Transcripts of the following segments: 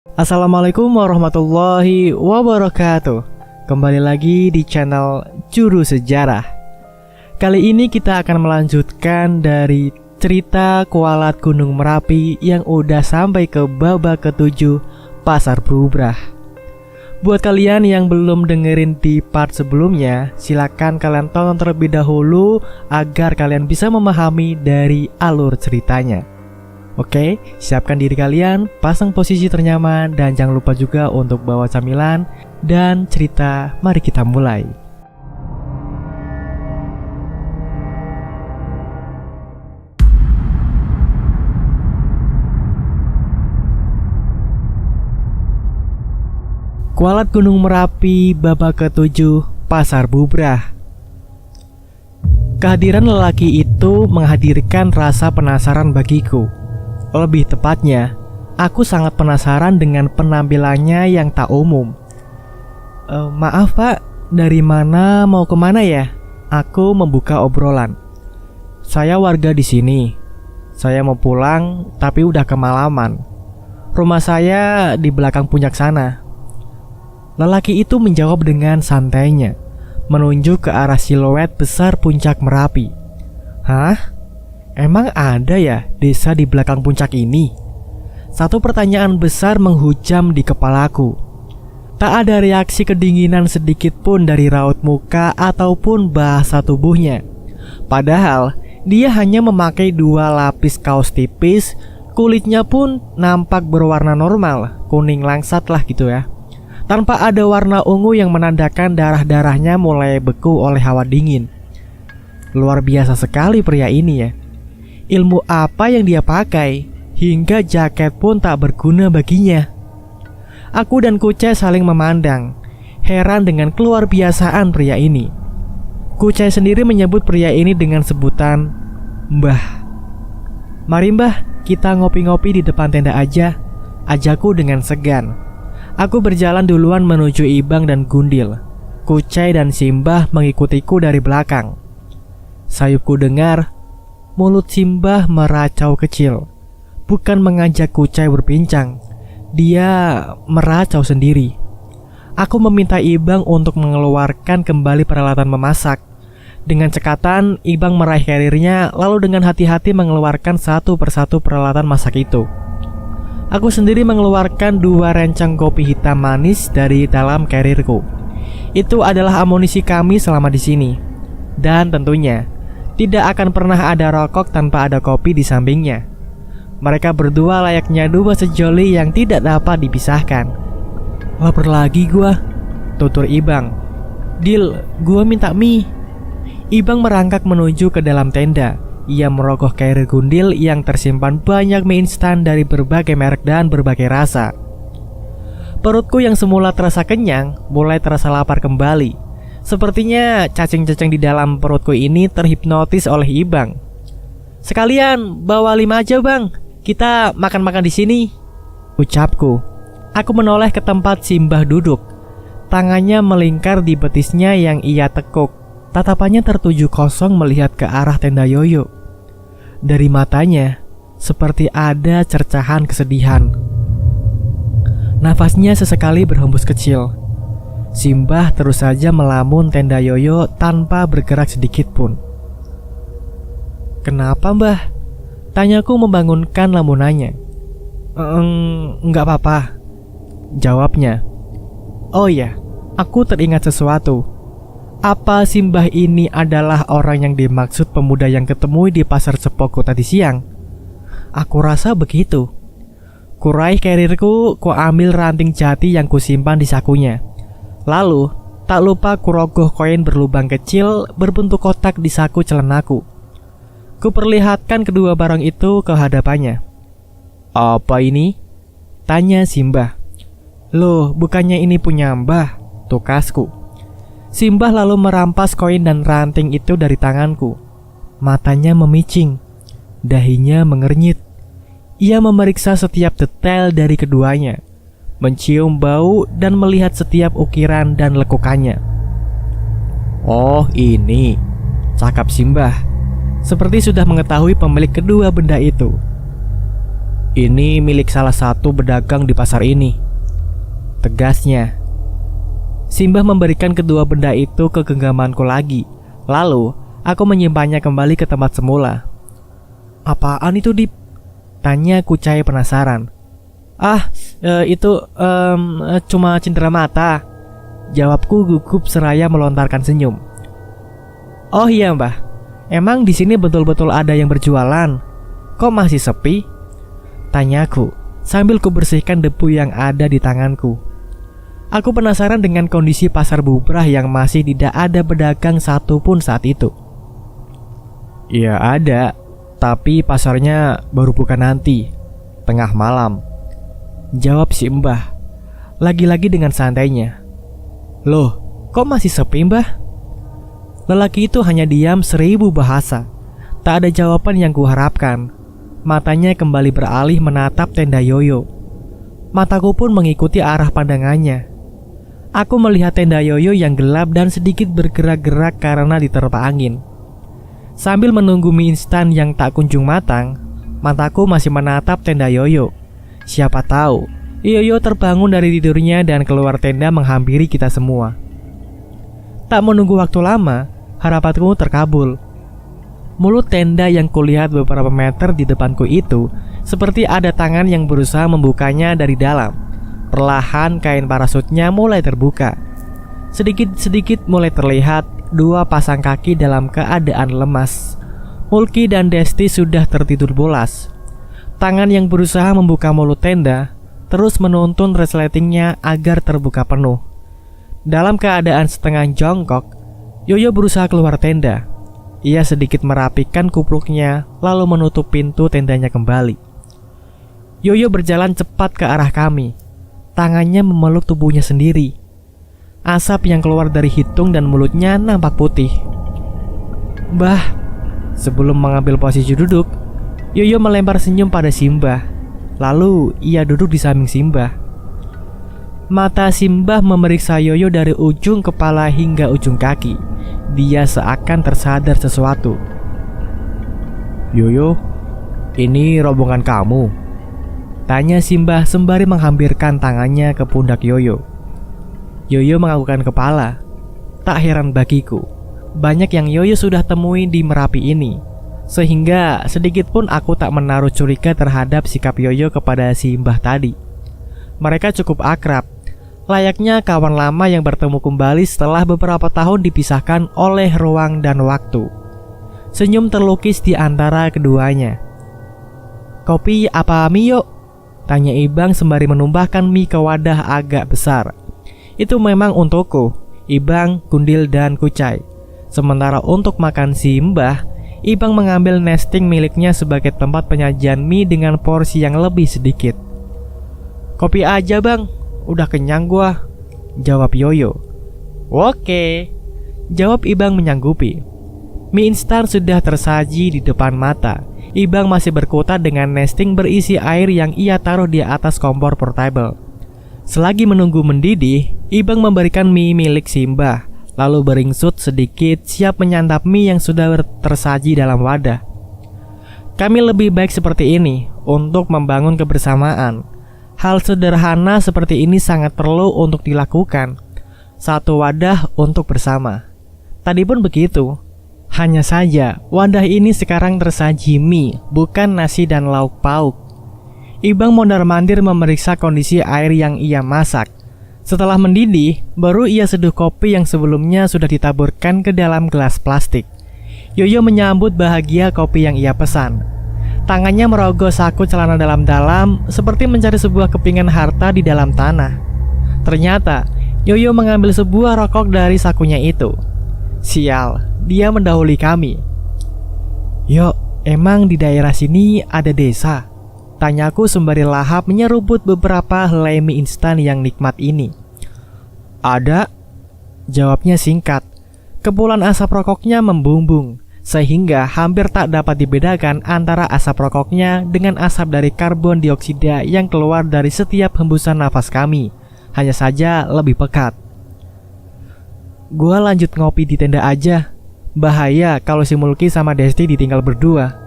Assalamualaikum warahmatullahi wabarakatuh. Kembali lagi di channel Juru Sejarah. Kali ini kita akan melanjutkan dari cerita kualat Gunung Merapi yang udah sampai ke babak ke-7 Pasar Brubrah. Buat kalian yang belum dengerin di part sebelumnya, silakan kalian tonton terlebih dahulu agar kalian bisa memahami dari alur ceritanya. Oke, siapkan diri kalian, pasang posisi ternyaman, dan jangan lupa juga untuk bawa camilan dan cerita. Mari kita mulai. Kualat Gunung Merapi babak ke-7 Pasar Brubrah. Kehadiran lelaki itu menghadirkan rasa penasaran bagiku. Lebih tepatnya, aku sangat penasaran dengan penampilannya yang tak umum. Maaf pak, dari mana mau kemana ya? Aku membuka obrolan. Saya warga di sini. Saya mau pulang, tapi udah kemalaman. Rumah saya di belakang puncak sana. Lelaki itu menjawab dengan santainya, menunjuk ke arah siluet besar puncak Merapi. Hah? Emang ada ya desa di belakang puncak ini? Satu pertanyaan besar menghujam di kepalaku. Tak ada reaksi kedinginan sedikit pun dari raut muka ataupun bahasa tubuhnya. Padahal dia hanya memakai 2 lapis kaos tipis. Kulitnya pun nampak berwarna normal, kuning langsat lah gitu ya, tanpa ada warna ungu yang menandakan darah-darahnya mulai beku oleh hawa dingin. Luar biasa sekali pria ini ya. Ilmu apa yang dia pakai hingga jaket pun tak berguna baginya. Aku dan Kucai saling memandang, heran dengan keluar biasaan pria ini. Kucai sendiri menyebut pria ini dengan sebutan Mbah. Mari mbah, kita ngopi-ngopi di depan tenda aja, ajakku dengan segan. Aku berjalan duluan menuju Ibang dan Gundil. Kucai dan Simbah mengikutiku dari belakang. Sayupku dengar mulut Simbah meracau kecil. Bukan mengajak Kucai berbincang, dia meracau sendiri. Aku meminta Ibang untuk mengeluarkan kembali peralatan memasak. Dengan cekatan, Ibang meraih karirnya, lalu dengan hati-hati mengeluarkan satu persatu peralatan masak itu. Aku sendiri mengeluarkan 2 rencang kopi hitam manis dari dalam karirku. Itu adalah amunisi kami selama di sini. Dan tentunya tidak akan pernah ada rokok tanpa ada kopi di sampingnya. Mereka berdua layaknya 2 sejoli yang tidak dapat dipisahkan. Lapar lagi gua, tutur Ibang. Dil, gua minta mie. Ibang merangkak menuju ke dalam tenda. Ia merogoh karir Gundil yang tersimpan banyak mie instan dari berbagai merek dan berbagai rasa. Perutku yang semula terasa kenyang mulai terasa lapar kembali. Sepertinya cacing-cacing di dalam perutku ini terhipnotis oleh Ibang. Sekalian bawa 5 aja bang, kita makan-makan di sini, ucapku. Aku menoleh ke tempat Simbah duduk. Tangannya melingkar di betisnya yang ia tekuk. Tatapannya tertuju kosong melihat ke arah tenda Yoyo. Dari matanya seperti ada cercahan kesedihan. Nafasnya sesekali berhembus kecil. Simbah terus saja melamun tenda Yoyo tanpa bergerak sedikit pun. Kenapa mbah? Tanyaku membangunkan lamunannya. Enggak apa-apa, jawabnya. Oh ya, aku teringat sesuatu. Apa Simbah ini adalah orang yang dimaksud pemuda yang ketemui di pasar Cepoko tadi siang? Aku rasa begitu. Kuraih karirku, ku ambil ranting jati yang kusimpan di sakunya. Lalu, tak lupa kurogoh koin berlubang kecil berbentuk kotak di saku celanaku. Kuperlihatkan kedua barang itu ke hadapannya. Apa ini? Tanya Simbah. Loh, bukannya ini punya mbah, tukasku. Simbah lalu merampas koin dan ranting itu dari tanganku. Matanya memicing, dahinya mengernyit. Ia memeriksa setiap detail dari keduanya, mencium bau dan melihat setiap ukiran dan lekukannya. Oh ini, cakap Simbah, seperti sudah mengetahui pemilik kedua benda itu. Ini milik salah satu pedagang di pasar ini, tegasnya. Simbah memberikan kedua benda itu ke genggamanku lagi. Lalu, aku menyimpannya kembali ke tempat semula. Apaan itu, Dip? Tanya Kucai penasaran. Itu cuma cindera mata, jawabku gugup seraya melontarkan senyum. Oh iya, Mbah. Emang di sini betul-betul ada yang berjualan? Kok masih sepi? Tanyaku sambil kubersihkan debu yang ada di tanganku. Aku penasaran dengan kondisi pasar bubrah yang masih tidak ada pedagang satupun saat itu. Ya ada, tapi pasarnya baru buka nanti, tengah malam, jawab si Mbah, lagi-lagi dengan santainya. Loh, kok masih sepi, Mbah? Lelaki itu hanya diam 1000 bahasa. Tak ada jawaban yang kuharapkan. Matanya kembali beralih menatap tenda Yoyo. Mataku pun mengikuti arah pandangannya. Aku melihat tenda Yoyo yang gelap dan sedikit bergerak-gerak karena diterpa angin. Sambil menunggu mie instan yang tak kunjung matang, mataku masih menatap tenda Yoyo. Siapa tahu Yoyo terbangun dari tidurnya dan keluar tenda menghampiri kita semua. Tak menunggu waktu lama, harapanku terkabul. Mulut tenda yang kulihat beberapa meter di depanku itu seperti ada tangan yang berusaha membukanya dari dalam. Perlahan kain parasutnya mulai terbuka. Sedikit-sedikit mulai terlihat dua pasang kaki dalam keadaan lemas. Mulki dan Desti sudah tertidur pulas. Tangan yang berusaha membuka mulut tenda terus menuntun resletingnya agar terbuka penuh. Dalam keadaan setengah jongkok, Yoyo berusaha keluar tenda. Ia sedikit merapikan kupluknya lalu menutup pintu tendanya kembali. Yoyo berjalan cepat ke arah kami. Tangannya memeluk tubuhnya sendiri. Asap yang keluar dari hidung dan mulutnya nampak putih. Mbah, sebelum mengambil posisi duduk, Yoyo melempar senyum pada Simbah. Lalu ia duduk di samping Simbah. Mata Simbah memeriksa Yoyo dari ujung kepala hingga ujung kaki. Dia seakan tersadar sesuatu. Yoyo, ini rombongan kamu? Tanya Simbah sembari menghampirkan tangannya ke pundak Yoyo. Yoyo menganggukkan kepala. Tak heran bagiku, banyak yang Yoyo sudah temui di Merapi ini, sehingga sedikit pun aku tak menaruh curiga terhadap sikap Yoyo kepada Simbah tadi. Mereka cukup akrab, layaknya kawan lama yang bertemu kembali setelah beberapa tahun dipisahkan oleh ruang dan waktu. Senyum terlukis di antara keduanya. Kopi apa mie yuk? Tanya Ibang sembari menumbahkan mie ke wadah agak besar. Itu memang untukku, Ibang, Gundil, dan Kucai. Sementara untuk makan Simbah, Ibang mengambil nesting miliknya sebagai tempat penyajian mie dengan porsi yang lebih sedikit. Kopi aja bang, udah kenyang gua, jawab Yoyo. Oke, jawab Ibang menyanggupi. Mie instan sudah tersaji di depan mata. Ibang masih berkutat dengan nesting berisi air yang ia taruh di atas kompor portable. Selagi menunggu mendidih, Ibang memberikan mie milik Simbah, lalu beringsut sedikit siap menyantap mie yang sudah tersaji dalam wadah. Kami lebih baik seperti ini untuk membangun kebersamaan. Hal sederhana seperti ini sangat perlu untuk dilakukan. Satu wadah untuk bersama. Tadi pun begitu. Hanya saja wadah ini sekarang tersaji mie, bukan nasi dan lauk pauk. Ibang mondar-mandir memeriksa kondisi air yang ia masak. Setelah mendidih, baru ia seduh kopi yang sebelumnya sudah ditaburkan ke dalam gelas plastik. Yoyo menyambut bahagia kopi yang ia pesan. Tangannya merogoh saku celana dalam-dalam seperti mencari sebuah kepingan harta di dalam tanah. Ternyata, Yoyo mengambil sebuah rokok dari sakunya itu. Sial, dia mendahului kami. Yuk, emang di daerah sini ada desa? Tanyaku sembari lahap menyeruput beberapa helai mie instan yang nikmat ini. Ada, jawabnya singkat. Kepulan asap rokoknya membumbung, sehingga hampir tak dapat dibedakan antara asap rokoknya dengan asap dari karbon dioksida yang keluar dari setiap hembusan nafas kami. Hanya saja lebih pekat. Gua lanjut ngopi di tenda aja. Bahaya kalau si Mulki sama Desti ditinggal berdua.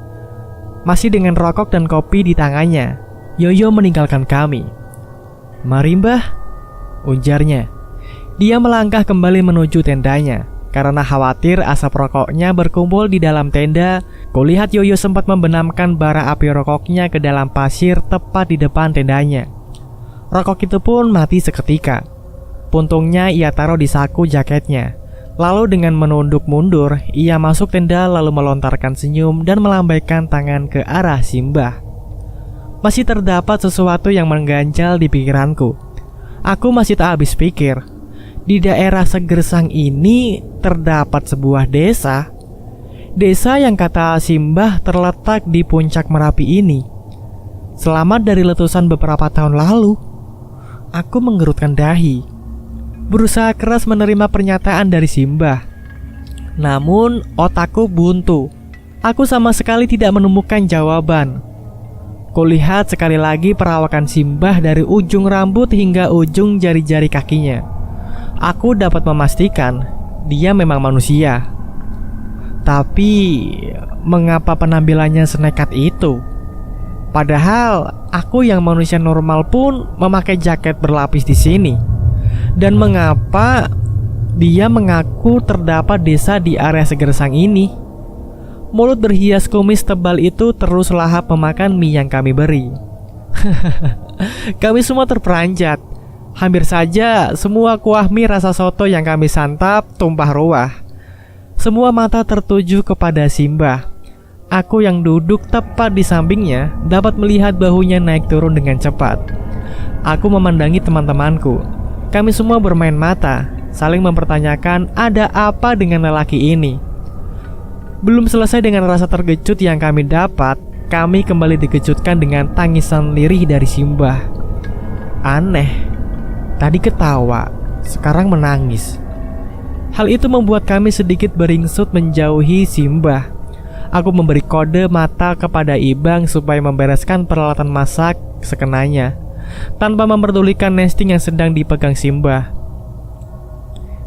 Masih dengan rokok dan kopi di tangannya, Yoyo meninggalkan kami. "Mari Mbah," ujarnya. Dia melangkah kembali menuju tendanya. Karena khawatir asap rokoknya berkumpul di dalam tenda, kulihat Yoyo sempat membenamkan bara api rokoknya ke dalam pasir tepat di depan tendanya. Rokok itu pun mati seketika. Puntungnya ia taruh di saku jaketnya. Lalu dengan menunduk mundur, ia masuk tenda lalu melontarkan senyum dan melambaikan tangan ke arah Simbah. Masih terdapat sesuatu yang mengganjal di pikiranku. Aku masih tak habis pikir. Di daerah Segersang ini terdapat sebuah desa. Desa yang kata Simbah terletak di puncak Merapi ini. Selamat dari letusan beberapa tahun lalu. Aku menggerutkan dahi, berusaha keras menerima pernyataan dari Simbah. Namun otakku buntu. Aku sama sekali tidak menemukan jawaban. Kulihat sekali lagi perawakan Simbah dari ujung rambut hingga ujung jari-jari kakinya. Aku dapat memastikan dia memang manusia. Tapi mengapa penampilannya senekat itu? Padahal aku yang manusia normal pun memakai jaket berlapis di sini. Dan mengapa dia mengaku terdapat desa di area Segersang ini? Mulut berhias kumis tebal itu terus lahap memakan mie yang kami beri. Kami semua terperanjat. Hampir saja semua kuah mie rasa soto yang kami santap tumpah ruah. Semua mata tertuju kepada Simbah. Aku yang duduk tepat di sampingnya dapat melihat bahunya naik turun dengan cepat. Aku memandangi teman-temanku. Kami semua bermain mata, saling mempertanyakan ada apa dengan lelaki ini. Belum selesai dengan rasa terkejut yang kami dapat, kami kembali dikejutkan dengan tangisan lirih dari Simbah. Aneh. Tadi ketawa, sekarang menangis. Hal itu membuat kami sedikit beringsut menjauhi Simbah. Aku memberi kode mata kepada Ibang supaya membereskan peralatan masak sekenanya, tanpa memperdulikan nesting yang sedang dipegang Simbah.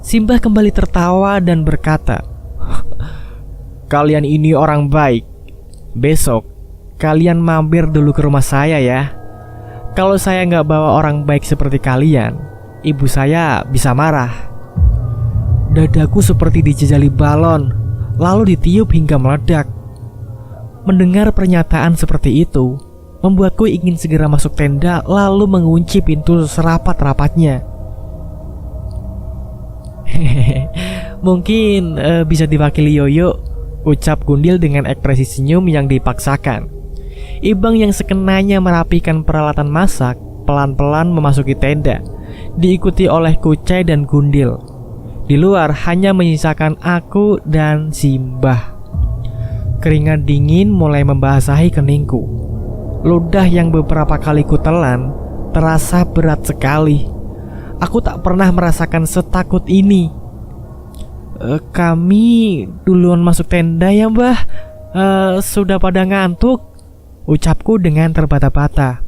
Simbah kembali tertawa dan berkata, "Kalian ini orang baik. Besok kalian mampir dulu ke rumah saya ya. Kalau saya nggak bawa orang baik seperti kalian, ibu saya bisa marah." Dadaku seperti dijejali balon, lalu ditiup hingga meledak. Mendengar pernyataan seperti itu, membuatku ingin segera masuk tenda lalu mengunci pintu serapat-rapatnya. Mungkin bisa diwakili Yoyo, ucap Gundil dengan ekspresi senyum yang dipaksakan. Ibang yang sekenanya merapikan peralatan masak pelan-pelan memasuki tenda, diikuti oleh Kucai dan Gundil. Di luar hanya menyisakan aku dan Simbah. Keringat dingin mulai membasahi keningku. Ludah yang beberapa kali kutelan terasa berat sekali. Aku tak pernah merasakan setakut ini. Kami duluan masuk tenda ya Mbah. Sudah pada ngantuk, ucapku dengan terbata-bata.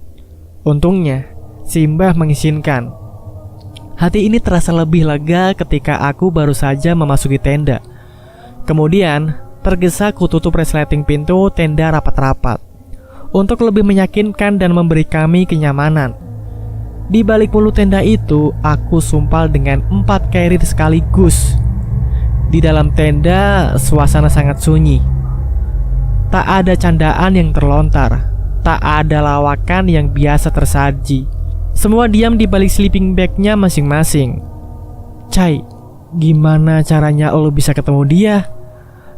Untungnya Simbah mengizinkan. Hati ini terasa lebih lega ketika aku baru saja memasuki tenda. Kemudian tergesa kututup resleting pintu tenda rapat-rapat untuk lebih meyakinkan dan memberi kami kenyamanan. Di balik mulut tenda itu, aku sumpal dengan 4 carrier sekaligus. Di dalam tenda, suasana sangat sunyi. Tak ada candaan yang terlontar, tak ada lawakan yang biasa tersaji. Semua diam di balik sleeping bag-nya masing-masing. "Cai, gimana caranya lo bisa ketemu dia?"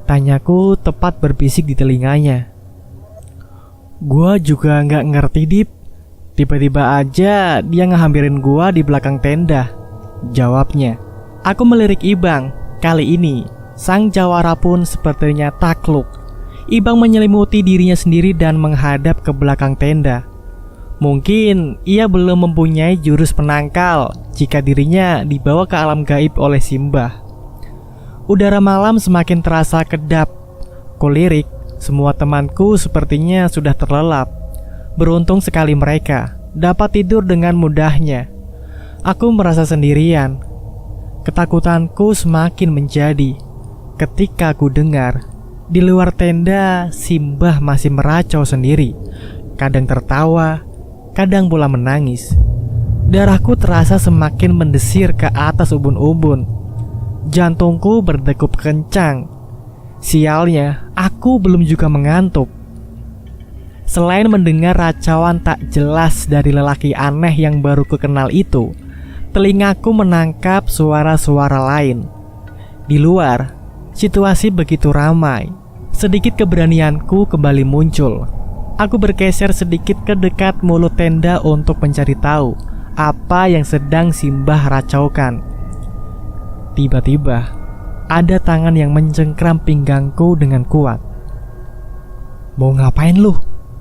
tanyaku tepat berbisik di telinganya. "Gua juga nggak ngerti, Dip. Tiba-tiba aja dia ngehampirin gua di belakang tenda," jawabnya. Aku melirik Ibang. Kali ini sang jawara pun sepertinya takluk. Ibang menyelimuti dirinya sendiri dan menghadap ke belakang tenda. Mungkin ia belum mempunyai jurus penangkal jika dirinya dibawa ke alam gaib oleh Simbah. Udara malam semakin terasa kedap. Kulirik, semua temanku sepertinya sudah terlelap. Beruntung sekali mereka dapat tidur dengan mudahnya. Aku merasa sendirian. Ketakutanku semakin menjadi ketika ku dengar di luar tenda Simbah masih meracau sendiri. Kadang tertawa, kadang pula menangis. Darahku terasa semakin mendesir ke atas ubun-ubun. Jantungku berdegup kencang. Sialnya, aku belum juga mengantuk. Selain mendengar racauan tak jelas dari lelaki aneh yang baru kukenal itu, telingaku menangkap suara-suara lain. Di luar, situasi begitu ramai. Sedikit keberanianku kembali muncul. Aku bergeser sedikit ke dekat mulut tenda untuk mencari tahu apa yang sedang Simbah racaukan. Tiba-tiba, ada tangan yang mencengkram pinggangku dengan kuat. "Mau ngapain lu?"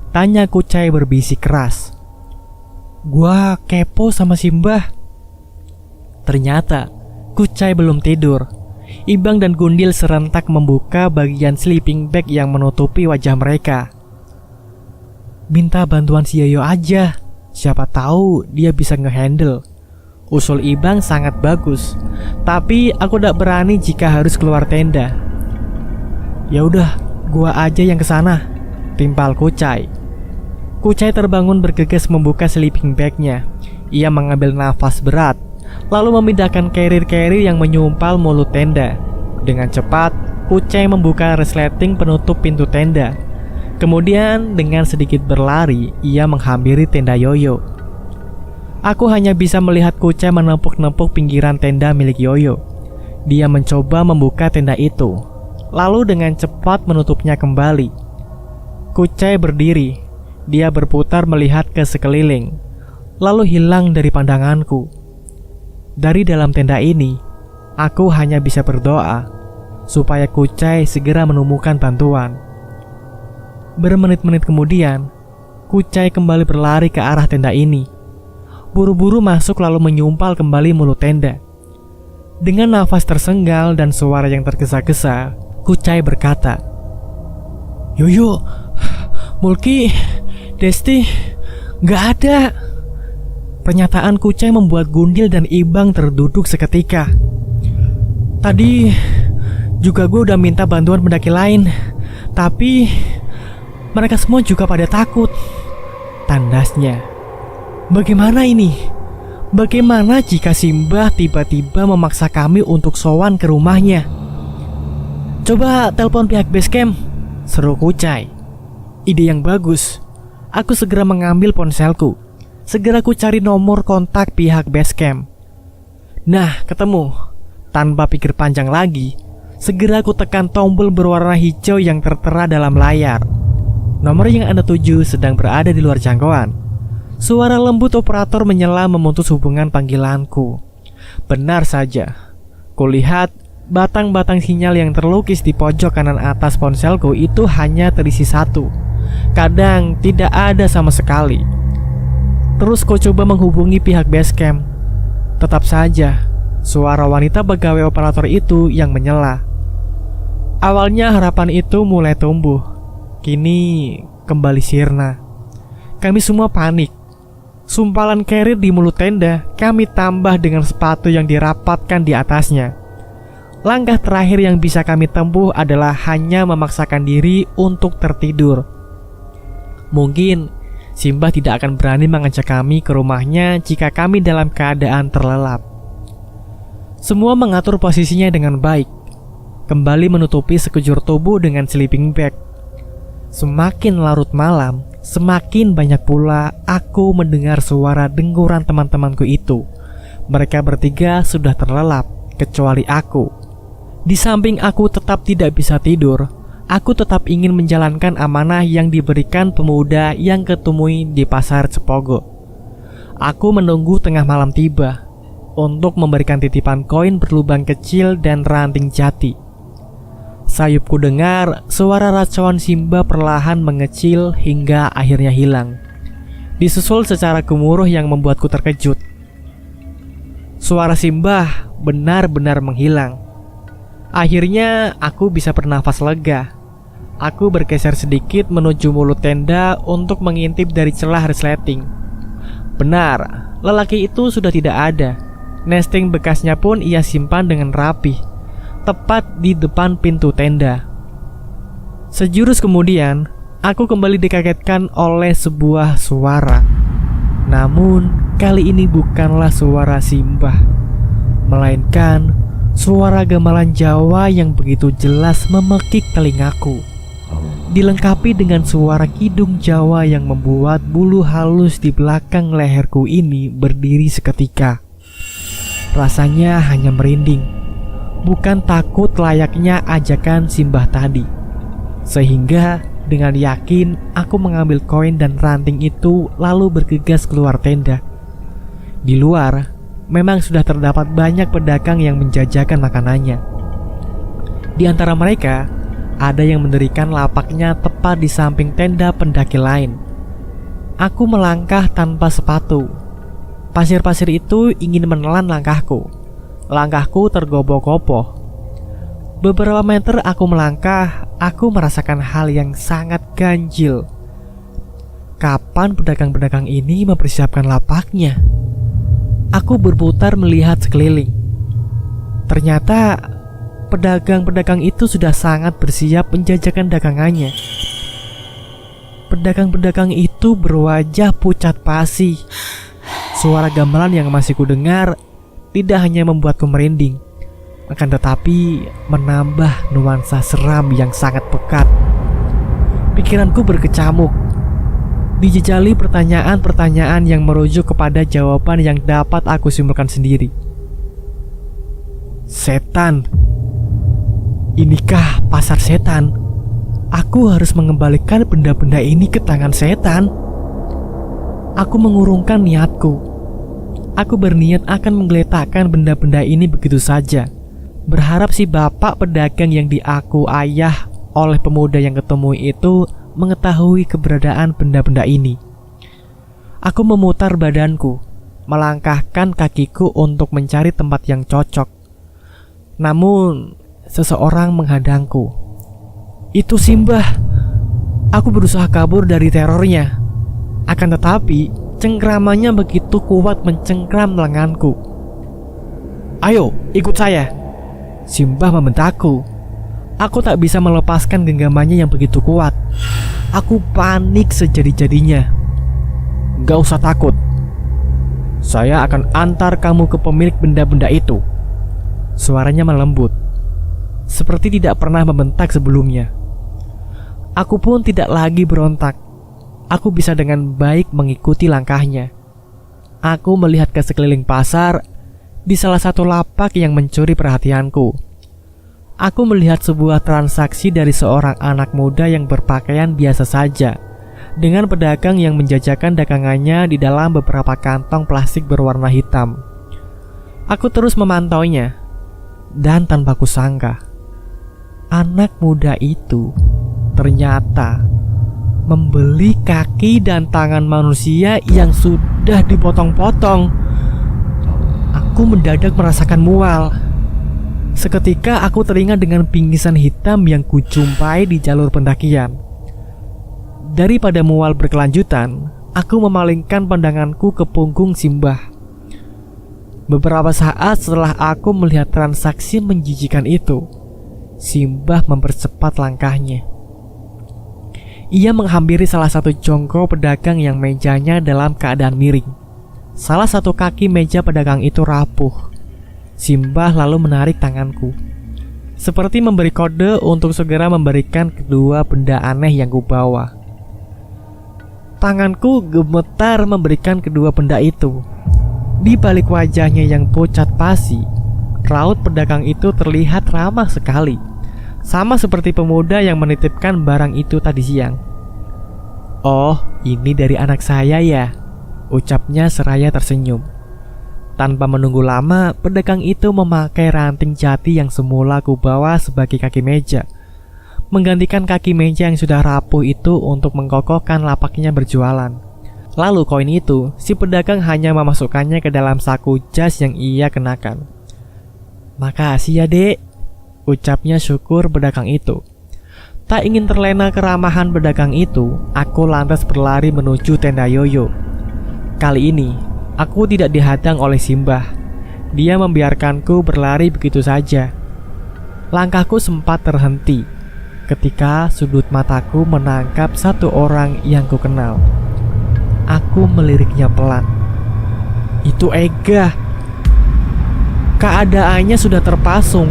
tanya Kucai berbisik keras. "Gua kepo sama Simbah." Ternyata Kucai belum tidur. Ibang dan Gundil serentak membuka bagian sleeping bag yang menutupi wajah mereka. "Minta bantuan si Yoyo aja, siapa tahu dia bisa ngehandle." Usul Ibang sangat bagus, tapi aku tak berani jika harus keluar tenda. "Ya udah, gua aja yang kesana," timpal Kucai. Kucai terbangun bergegas membuka sleeping bagnya. Ia mengambil nafas berat, lalu memindahkan carrier-carrier yang menyumpal mulut tenda. Dengan cepat, Kucai membuka resleting penutup pintu tenda. Kemudian dengan sedikit berlari, ia menghampiri tenda Yoyo. Aku hanya bisa melihat Kucai menepuk-nepuk pinggiran tenda milik Yoyo. Dia mencoba membuka tenda itu, lalu dengan cepat menutupnya kembali. Kucai berdiri. Dia berputar melihat ke sekeliling, lalu hilang dari pandanganku. Dari dalam tenda ini, aku hanya bisa berdoa supaya Kucai segera menemukan bantuan. Bermenit-menit kemudian, Kucai kembali berlari ke arah tenda ini. Buru-buru masuk lalu menyumpal kembali mulut tenda. Dengan nafas tersenggal dan suara yang tergesa-gesa, Kucai berkata, "Yoyo, Mulki, Desti, gak ada." Pernyataan Kucai membuat Gundil dan Ibang terduduk seketika. "Tadi juga gue udah minta bantuan pendaki lain, tapi mereka semua juga pada takut," tandasnya. "Bagaimana ini? Bagaimana jika Simbah tiba-tiba memaksa kami untuk sowan ke rumahnya?" "Coba telepon pihak base camp," seru Kucai. Ide yang bagus. Aku segera mengambil ponselku. Segera ku cari nomor kontak pihak base camp. Nah, ketemu. Tanpa pikir panjang lagi, segera ku tekan tombol berwarna hijau yang tertera dalam layar. Nomor yang Anda tuju sedang berada di luar jangkauan. Suara lembut operator menyela memutus hubungan panggilanku. Benar saja. Kulihat batang-batang sinyal yang terlukis di pojok kanan atas ponselku itu hanya terisi satu. Kadang tidak ada sama sekali. Terus ku coba menghubungi pihak base camp. Tetap saja suara wanita pegawai operator itu yang menyela. Awalnya harapan itu mulai tumbuh, kini kembali sirna. Kami semua panik. Sumpalan carrier di mulut tenda kami tambah dengan sepatu yang dirapatkan di atasnya. Langkah terakhir yang bisa kami tempuh adalah hanya memaksakan diri untuk tertidur. Mungkin Simbah tidak akan berani mengajak kami ke rumahnya jika kami dalam keadaan terlelap. Semua mengatur posisinya dengan baik, kembali menutupi sekujur tubuh dengan sleeping bag. Semakin larut malam, semakin banyak pula aku mendengar suara dengkuran teman-temanku itu. Mereka bertiga sudah terlelap, kecuali aku. Di samping aku tetap tidak bisa tidur, aku tetap ingin menjalankan amanah yang diberikan pemuda yang ketemui di pasar Cepogo. Aku menunggu tengah malam tiba untuk memberikan titipan koin berlubang kecil dan ranting jati. Sayupku dengar suara racauan Simbah perlahan mengecil hingga akhirnya hilang, disusul secara gemuruh yang membuatku terkejut. Suara Simbah benar-benar menghilang. Akhirnya aku bisa bernafas lega. Aku bergeser sedikit menuju mulut tenda untuk mengintip dari celah resleting. Benar, lelaki itu sudah tidak ada. Nesting bekasnya pun ia simpan dengan rapi, tepat di depan pintu tenda. Sejurus kemudian, aku kembali dikagetkan oleh sebuah suara. Namun kali ini bukanlah suara Simbah, melainkan suara gamelan Jawa yang begitu jelas memekik telingaku, dilengkapi dengan suara kidung Jawa yang membuat bulu halus di belakang leherku ini berdiri seketika. Rasanya hanya merinding, bukan takut layaknya ajakan Simbah tadi. Sehingga dengan yakin aku mengambil koin dan ranting itu lalu bergegas keluar tenda. Di luar memang sudah terdapat banyak pedagang yang menjajakan makanannya. Di antara mereka ada yang mendirikan lapaknya tepat di samping tenda pendaki lain. Aku melangkah tanpa sepatu. Pasir-pasir itu ingin menelan langkahku. Langkahku tergopoh-gopoh. Beberapa meter aku melangkah, aku merasakan hal yang sangat ganjil. Kapan pedagang-pedagang ini mempersiapkan lapaknya? Aku berputar melihat sekeliling. Ternyata pedagang-pedagang itu sudah sangat bersiap menjajakan dagangannya. Pedagang-pedagang itu berwajah pucat pasi. Suara gamelan yang masih kudengar tidak hanya membuatku merinding, akan tetapi menambah nuansa seram yang sangat pekat. Pikiranku berkecamuk, dijejali pertanyaan-pertanyaan yang merujuk kepada jawaban yang dapat aku simpulkan sendiri. Setan. Inikah pasar setan? Aku harus mengembalikan benda-benda ini ke tangan setan. Aku mengurungkan niatku. Aku berniat akan menggeletakkan benda-benda ini begitu saja, berharap si bapak pedagang yang diaku ayah oleh pemuda yang ketemu itu mengetahui keberadaan benda-benda ini. Aku memutar badanku, melangkahkan kakiku untuk mencari tempat yang cocok. Namun, seseorang menghadangku. Itu Simbah. Aku berusaha kabur dari terornya. Akan tetapi, cengkramannya begitu kuat mencengkram lenganku. Ayo, ikut saya. Simbah membentakku. Aku tak bisa melepaskan genggamannya yang begitu kuat. Aku panik sejadi-jadinya. Gak usah takut. Saya akan antar kamu ke pemilik benda-benda itu. Suaranya melembut, seperti tidak pernah membentak sebelumnya. Aku pun tidak lagi berontak. Aku bisa dengan baik mengikuti langkahnya. Aku melihat ke sekeliling pasar. Di salah satu lapak yang mencuri perhatianku, aku melihat sebuah transaksi dari seorang anak muda yang berpakaian biasa saja, dengan pedagang yang menjajakan dagangannya di dalam beberapa kantong plastik berwarna hitam. Aku terus memantaunya, dan tanpa kusangka, anak muda itu ternyata membeli kaki dan tangan manusia yang sudah dipotong-potong. Aku mendadak merasakan mual. Seketika aku teringat dengan bingkisan hitam yang kujumpai di jalur pendakian. Daripada mual berkelanjutan, aku memalingkan pandanganku ke punggung Simbah. Beberapa saat setelah aku melihat transaksi menjijikan itu, Simbah mempercepat langkahnya. Ia menghampiri salah satu jongkok pedagang yang mejanya dalam keadaan miring. Salah satu kaki meja pedagang itu rapuh. Simbah lalu menarik tanganku, seperti memberi kode untuk segera memberikan kedua benda aneh yang kubawa. Tanganku gemetar memberikan kedua benda itu. Di balik wajahnya yang pucat pasi, raut pedagang itu terlihat ramah sekali, sama seperti pemuda yang menitipkan barang itu tadi siang. Oh, ini dari anak saya ya, ucapnya seraya tersenyum. Tanpa menunggu lama, pedagang itu memakai ranting jati yang semula kubawa sebagai kaki meja, menggantikan kaki meja yang sudah rapuh itu untuk mengkokohkan lapaknya berjualan. Lalu koin itu, si pedagang hanya memasukkannya ke dalam saku jas yang ia kenakan. Makasih ya dek, ucapnya syukur pedagang itu. Tak ingin terlena keramahan pedagang itu, aku lantas berlari menuju tenda Yoyo. Kali ini, aku tidak dihadang oleh Simbah. Dia membiarkanku berlari begitu saja. Langkahku sempat terhenti ketika sudut mataku menangkap satu orang yang kukenal. Aku meliriknya pelan. Itu Ega. Keadaannya sudah terpasung.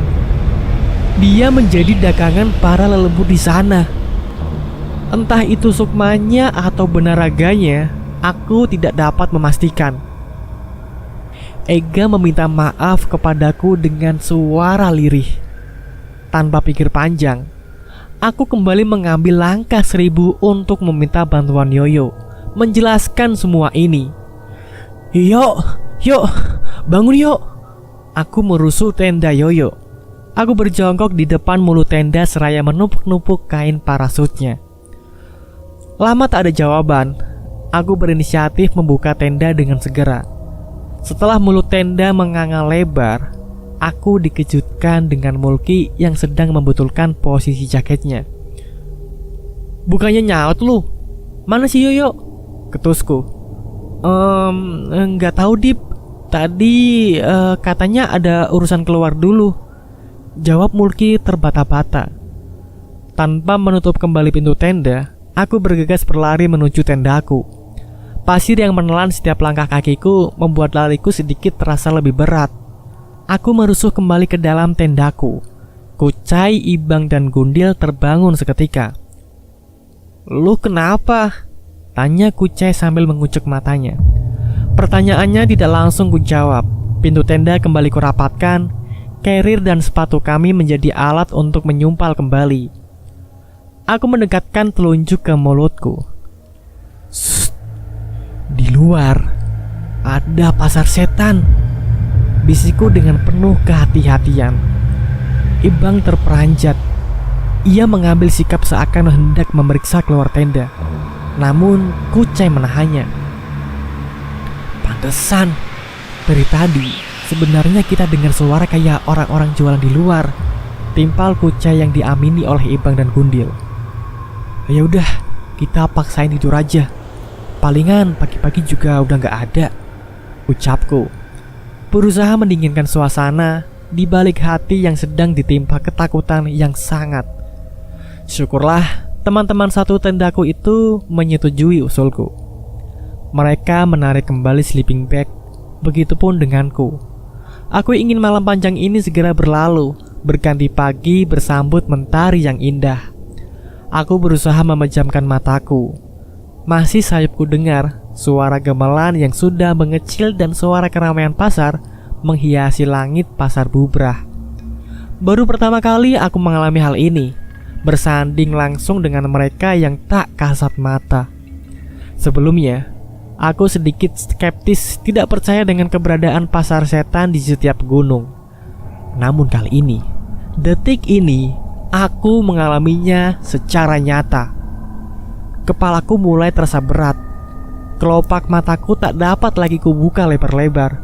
Dia menjadi dagangan para lelembut di sana. Entah itu sukmanya atau benar raganya, aku tidak dapat memastikan. Ega meminta maaf kepadaku dengan suara lirih. Tanpa pikir panjang, aku kembali mengambil langkah 1000 untuk meminta bantuan Yoyo menjelaskan semua ini. Yuk, bangun yuk. Aku merusuh tenda Yoyo. Aku berjongkok di depan mulut tenda seraya menumpuk-numpuk kain parasutnya. Lama tak ada jawaban, aku berinisiatif membuka tenda dengan segera. Setelah mulut tenda menganga lebar, aku dikejutkan dengan Mulki yang sedang membetulkan posisi jaketnya. Bukannya nyaut lu? Mana si Yoyo? Ketusku. Nggak tahu Dip. Tadi katanya ada urusan keluar dulu, jawab Mulki terbata-bata. Tanpa menutup kembali pintu tenda, aku bergegas berlari menuju tendaku. Pasir yang menelan setiap langkah kakiku membuat lariku sedikit terasa lebih berat. Aku merusuh kembali ke dalam tendaku. Kucai, Ibang, dan Gundil terbangun seketika. Lu kenapa? Tanya Kucai sambil mengucek matanya. Pertanyaannya tidak langsung kujawab. Pintu tenda kembali kurapatkan. Carrier dan sepatu kami menjadi alat untuk menyumpal kembali. Aku mendekatkan telunjuk ke mulutku. Shh, di luar ada pasar setan, bisikku dengan penuh kehati-hatian. Ibang terperanjat. Ia mengambil sikap seakan hendak memeriksa keluar tenda. Namun Kucai menahannya. Pantesan dari tadi sebenarnya kita dengar suara kayak orang-orang jualan di luar, timpal Kucai yang diamini oleh Ibang dan Gundil. Ya udah, kita paksain tidur aja. Palingan pagi-pagi juga udah gak ada, ucapku. Berusaha mendinginkan suasana di balik hati yang sedang ditimpa ketakutan yang sangat. Syukurlah teman-teman satu tendaku itu menyetujui usulku. Mereka menarik kembali sleeping bag. Begitupun denganku. Aku ingin malam panjang ini segera berlalu, berganti pagi bersambut mentari yang indah. Aku berusaha memejamkan mataku. Masih sayupku dengar suara gamelan yang sudah mengecil dan suara keramaian pasar menghiasi langit pasar Bubrah. Baru pertama kali aku mengalami hal ini, bersanding langsung dengan mereka yang tak kasat mata. Sebelumnya, aku sedikit skeptis, tidak percaya dengan keberadaan pasar setan di setiap gunung. Namun kali ini, detik ini, aku mengalaminya secara nyata. Kepalaku mulai terasa berat. Kelopak mataku tak dapat lagi kubuka lebar-lebar.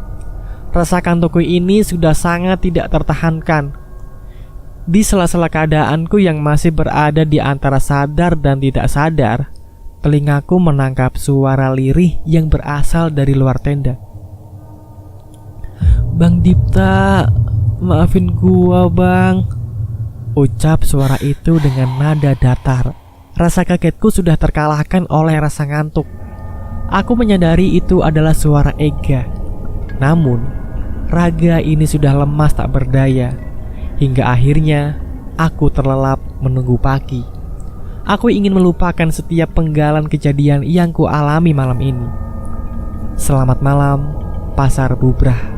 Rasa kantukku ini sudah sangat tidak tertahankan. Di sela-sela keadaanku yang masih berada di antara sadar dan tidak sadar, telingaku menangkap suara lirih yang berasal dari luar tenda. Bang Dipta, maafin gua bang, ucap suara itu dengan nada datar. Rasa kagetku sudah terkalahkan oleh rasa ngantuk. Aku menyadari itu adalah suara Ega. Namun, raga ini sudah lemas tak berdaya. Hingga akhirnya, aku terlelap menunggu pagi. Aku ingin melupakan setiap penggalan kejadian yang ku alami malam ini. Selamat malam, Pasar Bubrah.